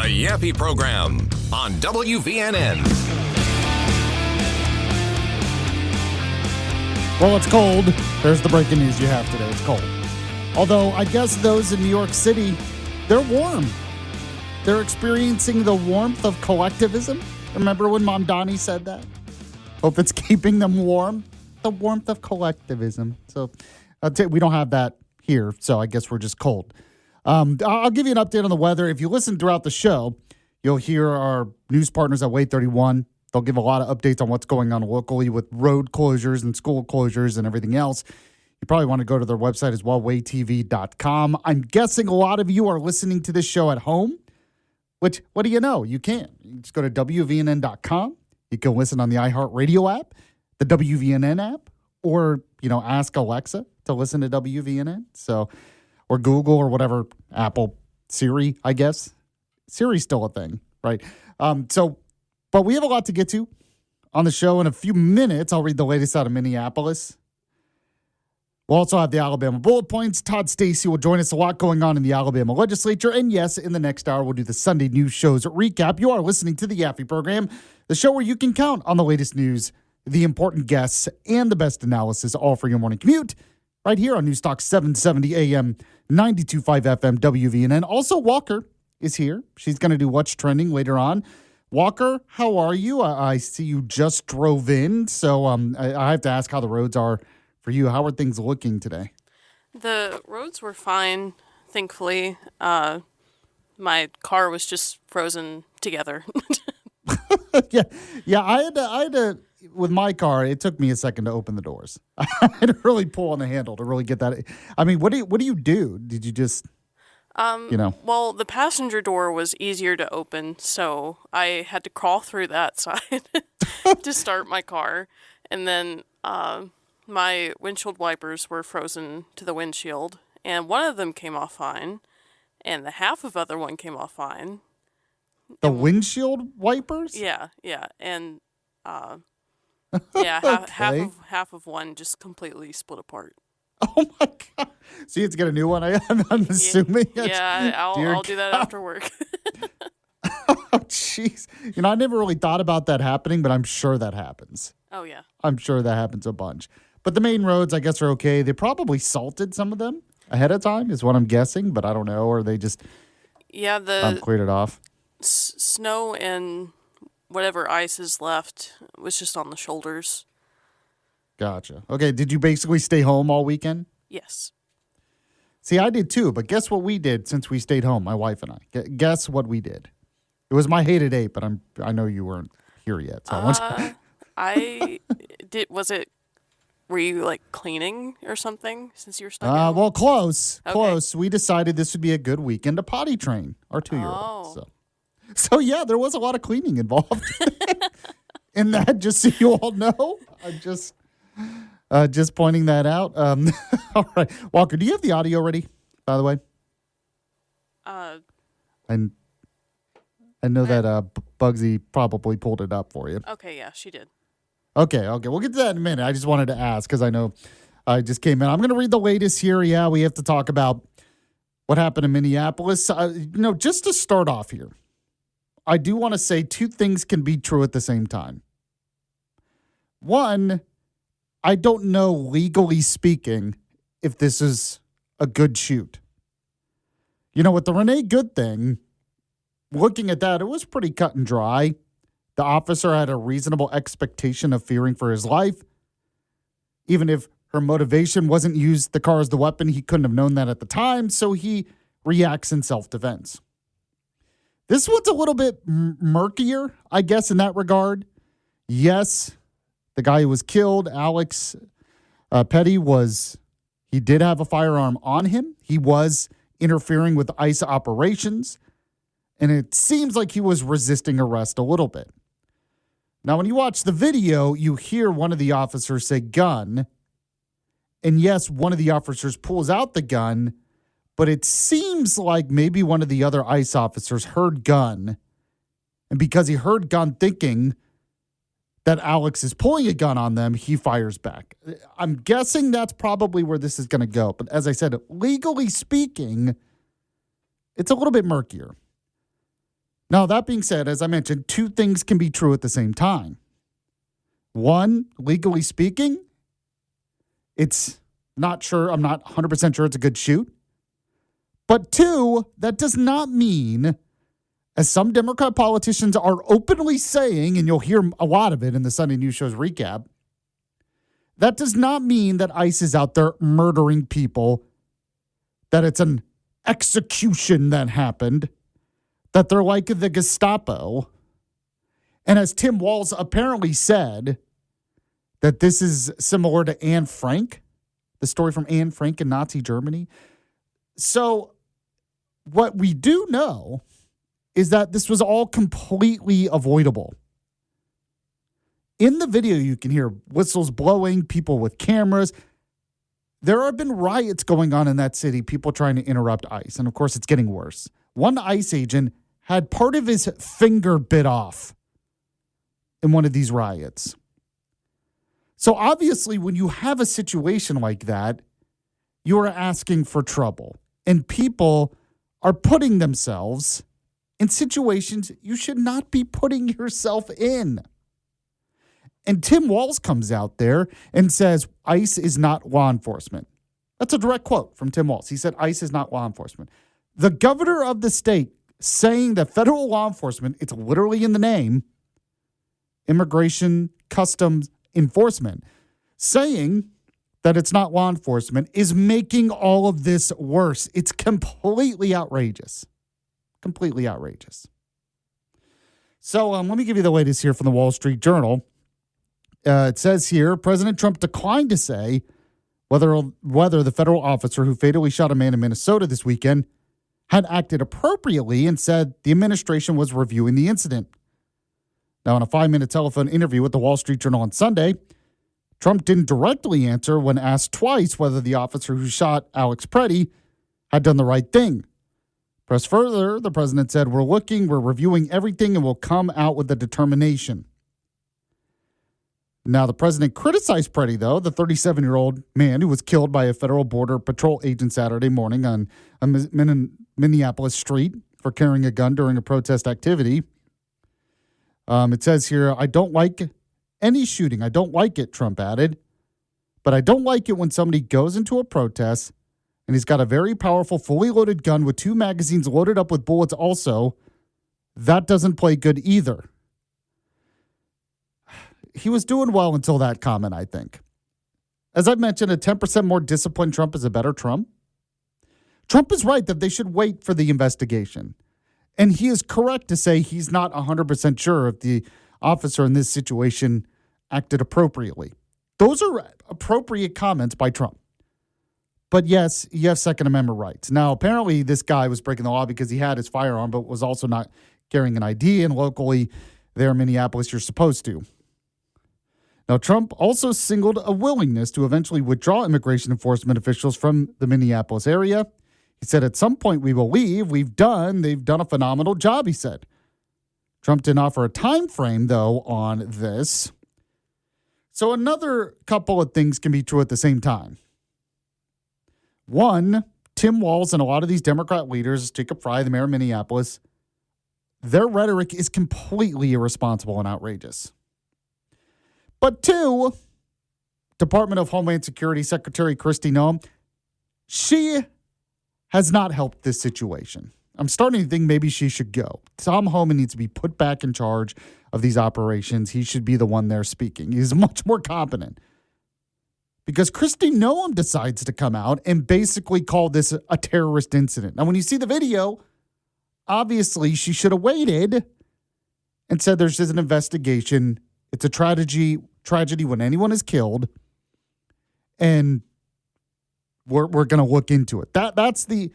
Yaffee program on WVNN. Well, it's cold. There's the breaking news you have today. It's cold. Although, I guess those in New York City, they're warm. They're experiencing the warmth of collectivism. Remember when Mom Donnie said that? Hope it's keeping them warm. The warmth of collectivism. So, we don't have that here, so I guess we're just cold. I'll give you an update on the weather. If you listen throughout the show, you'll hear our news partners at Wade 31. They'll give a lot of updates on what's going on locally with road closures and school closures and everything else. You probably want to go to their website as well, wadetv.com. I'm guessing a lot of you are listening to this show at home, which, what do you know? You can. You just go to WVNN.com. You can listen on the iHeartRadio app, the WVNN app, or, ask Alexa to listen to WVNN. So, or Google or whatever, Apple, Siri, I guess. Siri's still a thing, right? But we have a lot to get to on the show. In a few minutes, I'll read the latest out of Minneapolis. We'll also have the Alabama bullet points. Todd Stacy will join us. A lot going on in the Alabama legislature. And yes, in the next hour, we'll do the Sunday news shows recap. You are listening to the Yaffee program, the show where you can count on the latest news, the important guests, and the best analysis, all for your morning commute, right here on News Talk 770 AM, 92.5 FM, WVNN. Also, Walker is here. She's going to do What's Trending later on. Walker, how are you? I see you just drove in, so I have to ask how the roads are for you. How are things looking today? The roads were fine, thankfully. My car was just frozen together. Yeah. I had to. With my car, it took me a second to open the doors. I had to really pull on the handle to really get that. I mean, what do you do? Did you just, Well, the passenger door was easier to open, so I had to crawl through that side to start my car. And then my windshield wipers were frozen to the windshield, and one of them came off fine, and the half of other one came off fine. The windshield wipers? Yeah, and Okay. half of one just completely split apart. Oh my God! So you have to get a new one. I'm assuming. Yeah, I'll do that after work. Oh, jeez. I never really thought about that happening, but I'm sure that happens. Oh yeah. I'm sure that happens a bunch. But the main roads, I guess, are okay. They probably salted some of them ahead of time, is what I'm guessing. But I don't know, or they just cleared it off. Snow and whatever ice is left was just on the shoulders. Gotcha. Okay, did you basically stay home all weekend? Yes. See, I did too, but guess what we did since we stayed home, my wife and I? Guess what we did? It was my hated eight, but I know you weren't here yet. So I did. Were you like cleaning or something since you were stuck? At home? Well, close. Okay. Close. We decided this would be a good weekend to potty train our 2-year-old. Oh. So yeah, there was a lot of cleaning involved in that, just so you all know. I'm just pointing that out. All right. Walker, do you have the audio ready, by the way? I know that Bugsy probably pulled it up for you. Okay, yeah, she did. Okay. We'll get to that in a minute. I just wanted to ask because I know I just came in. I'm going to read the latest here. Yeah, we have to talk about what happened in Minneapolis. Just to start off here, I do want to say two things can be true at the same time. One, I don't know, legally speaking, if this is a good shoot. With the Renee Good thing, looking at that, it was pretty cut and dry. The officer had a reasonable expectation of fearing for his life. Even if her motivation wasn't use the car as the weapon, he couldn't have known that at the time, so he reacts in self-defense. This one's a little bit murkier, I guess, in that regard. Yes, the guy who was killed, Alex Petty, he did have a firearm on him. He was interfering with ICE operations, and it seems like he was resisting arrest a little bit. Now, when you watch the video, you hear one of the officers say gun, and yes, one of the officers pulls out the gun, but it seems like maybe one of the other ICE officers heard gun, and because he heard gun thinking that Alex is pulling a gun on them, he fires back. I'm guessing that's probably where this is going to go. But as I said, legally speaking, it's a little bit murkier. Now, that being said, as I mentioned, two things can be true at the same time. One, legally speaking, it's not sure, I'm not 100% sure it's a good shoot. But two, that does not mean, as some Democrat politicians are openly saying, and you'll hear a lot of it in the Sunday News Show's recap, that does not mean that ICE is out there murdering people, that it's an execution that happened, that they're like the Gestapo. And as Tim Walz apparently said, that this is similar to Anne Frank, the story from Anne Frank in Nazi Germany. So what we do know is that this was all completely avoidable. In the video, you can hear whistles blowing, people with cameras. There have been riots going on in that city, people trying to interrupt ICE. And of course, it's getting worse. One ICE agent had part of his finger bit off in one of these riots. So obviously, when you have a situation like that, you are asking for trouble. And people are putting themselves in situations you should not be putting yourself in. And Tim Walz comes out there and says, ICE is not law enforcement. That's a direct quote from Tim Walz. He said, ICE is not law enforcement. The governor of the state saying that federal law enforcement, it's literally in the name, Immigration Customs Enforcement, saying that it's not law enforcement is making all of this worse. It's completely outrageous. Completely outrageous. So let me give you the latest here from the Wall Street Journal. It says here, President Trump declined to say whether the federal officer who fatally shot a man in Minnesota this weekend had acted appropriately and said the administration was reviewing the incident. Now, in a 5-minute telephone interview with the Wall Street Journal on Sunday, Trump didn't directly answer when asked twice whether the officer who shot Alex Preddy had done the right thing. Pressed further, the president said, we're reviewing everything, and we'll come out with a determination. Now, the president criticized Preddy, though, the 37-year-old man who was killed by a federal border patrol agent Saturday morning on a Minneapolis street for carrying a gun during a protest activity. It says here, I don't like any shooting. I don't like it, Trump added. But I don't like it when somebody goes into a protest and he's got a very powerful, fully loaded gun with 2 magazines loaded up with bullets also. That doesn't play good either. He was doing well until that comment, I think. As I've mentioned, a 10% more disciplined Trump is a better Trump. Trump is right that they should wait for the investigation. And he is correct to say he's not 100% sure if the officer in this situation acted appropriately. Those are appropriate comments by Trump. But yes, you have Second Amendment rights. Now, apparently this guy was breaking the law because he had his firearm, but was also not carrying an ID. And locally there in Minneapolis, you're supposed to. Now, Trump also signaled a willingness to eventually withdraw immigration enforcement officials from the Minneapolis area. He said, at some point we will leave. They've done a phenomenal job, he said. Trump didn't offer a time frame, though, on this. So another couple of things can be true at the same time. One, Tim Walz and a lot of these Democrat leaders, Jacob Frey, the mayor of Minneapolis, their rhetoric is completely irresponsible and outrageous. But two, Department of Homeland Security Secretary Kristi Noem, she has not helped this situation. I'm starting to think maybe she should go. Tom Homan needs to be put back in charge of these operations. He should be the one there speaking. He's much more competent. Because Kristi Noem decides to come out and basically call this a terrorist incident. Now, when you see the video, obviously she should have waited and said there's just an investigation. It's a tragedy when anyone is killed, and we're going to look into it. That's the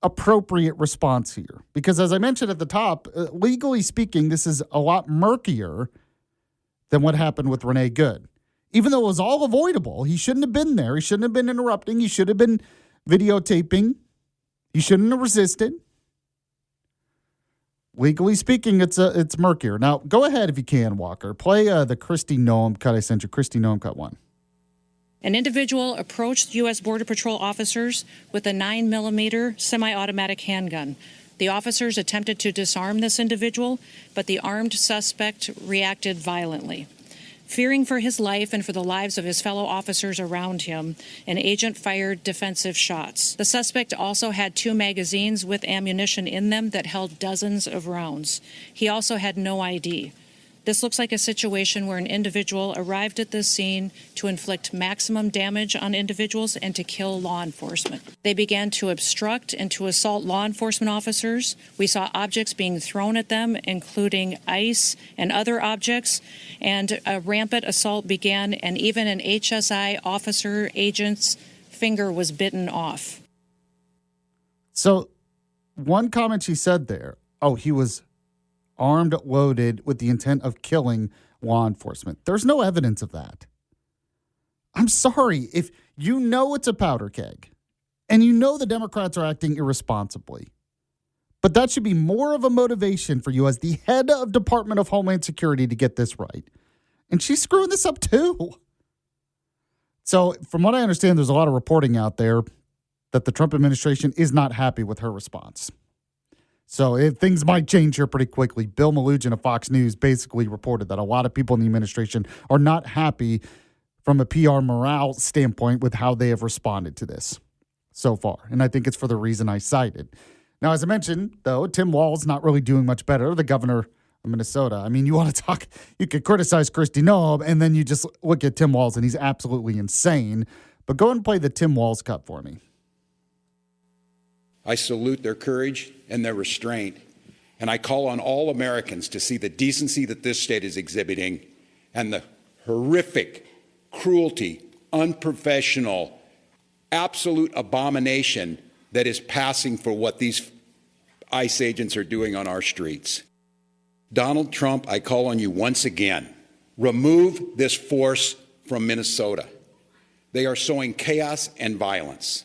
appropriate response here. Because as I mentioned at the top, legally speaking, this is a lot murkier than what happened with Renee Good. Even though it was all avoidable, he shouldn't have been there. He shouldn't have been interrupting. He should have been videotaping. He shouldn't have resisted. Legally speaking, it's murkier. Now, go ahead if you can, Walker. Play the Kristi Noem cut I sent you. Kristi Noem cut 1. An individual approached U.S. Border Patrol officers with a 9mm semi-automatic handgun. The officers attempted to disarm this individual, but the armed suspect reacted violently. Fearing for his life and for the lives of his fellow officers around him, an agent fired defensive shots. The suspect also had 2 magazines with ammunition in them that held dozens of rounds. He also had no ID. This looks like a situation where an individual arrived at this scene to inflict maximum damage on individuals and to kill law enforcement. They began to obstruct and to assault law enforcement officers. We saw objects being thrown at them, including ice and other objects, and a rampant assault began, and even an HSI officer agent's finger was bitten off. So one comment she said there, he was armed, loaded with the intent of killing law enforcement. There's no evidence of that. I'm sorry. If you know it's a powder keg and you know the Democrats are acting irresponsibly, but that should be more of a motivation for you as the head of Department of Homeland Security to get this right. And she's screwing this up too. So from what I understand, there's a lot of reporting out there that the Trump administration is not happy with her response. So things might change here pretty quickly. Bill Malugin of Fox News basically reported that a lot of people in the administration are not happy from a PR morale standpoint with how they have responded to this so far. And I think it's for the reason I cited. Now, as I mentioned, though, Tim Walz not really doing much better, the governor of Minnesota. I mean, you want to talk, you could criticize Kristi Noem, and then you just look at Tim Walz, and he's absolutely insane. But go and play the Tim Walz cut for me. I salute their courage and their restraint, and I call on all Americans to see the decency that this state is exhibiting and the horrific cruelty, unprofessional, absolute abomination that is passing for what these ICE agents are doing on our streets. Donald Trump, I call on you once again, remove this force from Minnesota. They are sowing chaos and violence.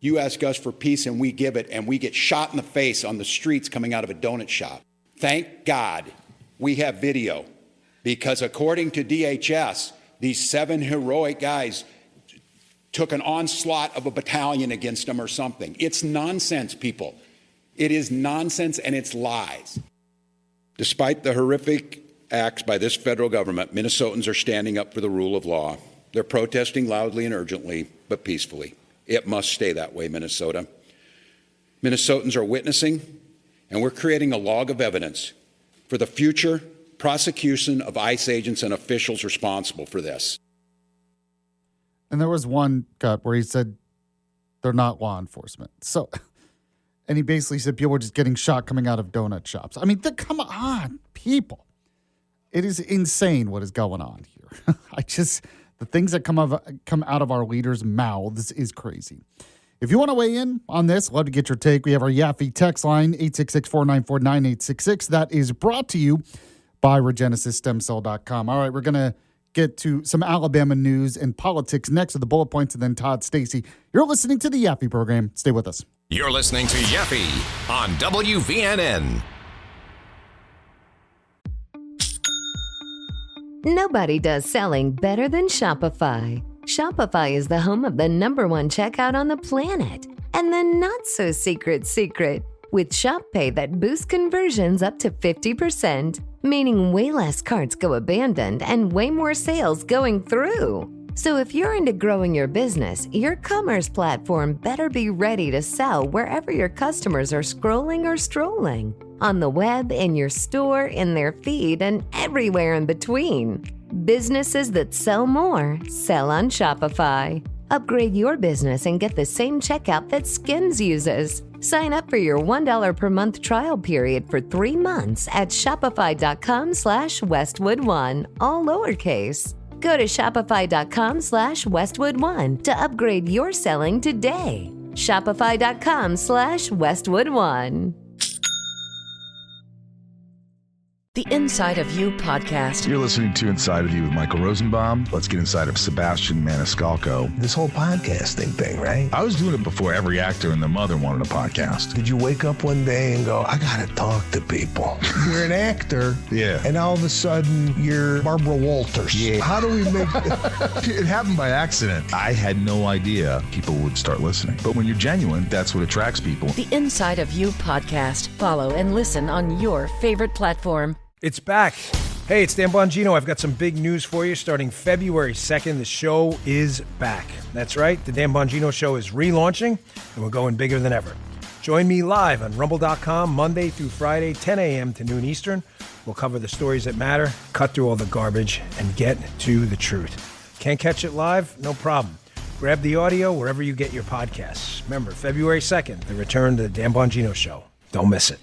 You ask us for peace and we give it, and we get shot in the face on the streets coming out of a donut shop. Thank God we have video, because according to DHS, these 7 heroic guys took an onslaught of a battalion against them or something. It's nonsense, people. It is nonsense, and it's lies. Despite the horrific acts by this federal government, Minnesotans are standing up for the rule of law. They're protesting loudly and urgently, but peacefully. It must stay that way, Minnesota. Minnesotans are witnessing, and we're creating a log of evidence for the future prosecution of ICE agents and officials responsible for this. And there was one cut where he said they're not law enforcement. So, and he basically said people were just getting shot coming out of donut shops. I mean, come on, people. It is insane what is going on here. The things that come out of our leaders' mouths is crazy. If you want to weigh in on this, love to get your take. We have our Yaffee text line, 866-494-9866. That is brought to you by RegenesisStemCell.com. All right, we're going to get to some Alabama news and politics next with the bullet points, and then Todd Stacy. You're listening to the Yaffee program. Stay with us. You're listening to Yaffee on WVNN. Nobody does selling better than Shopify. Shopify is the home of the #1 checkout on the planet. And the not-so-secret secret, with Shop Pay that boosts conversions up to 50%, meaning way less carts go abandoned and way more sales going through. So if you're into growing your business, your commerce platform better be ready to sell wherever your customers are scrolling or strolling. On the web, in your store, in their feed, and everywhere in between. Businesses that sell more, sell on Shopify. Upgrade your business and get the same checkout that Skims uses. Sign up for your $1 per month trial period for 3 months at shopify.com/Westwood1, all lowercase. Go to shopify.com/Westwood1 to upgrade your selling today. Shopify.com/Westwood1. The Inside of You podcast. You're listening to Inside of You with Michael Rosenbaum. Let's get inside of Sebastian Maniscalco. This whole podcasting thing, right? I was doing it before every actor and their mother wanted a podcast. Did you wake up one day and go, I gotta talk to people? You're an actor. Yeah. And all of a sudden, you're Barbara Walters. Yeah. How do we make... It happened by accident. I had no idea people would start listening. But when you're genuine, that's what attracts people. The Inside of You podcast. Follow and listen on your favorite platform. It's back. Hey, it's Dan Bongino. I've got some big news for you. Starting February 2nd, the show is back. That's right. The Dan Bongino Show is relaunching, and we're going bigger than ever. Join me live on Rumble.com Monday through Friday, 10 a.m. to noon Eastern. We'll cover the stories that matter, cut through all the garbage, and get to the truth. Can't catch it live? No problem. Grab the audio wherever you get your podcasts. Remember, February 2nd, the return to the Dan Bongino Show. Don't miss it.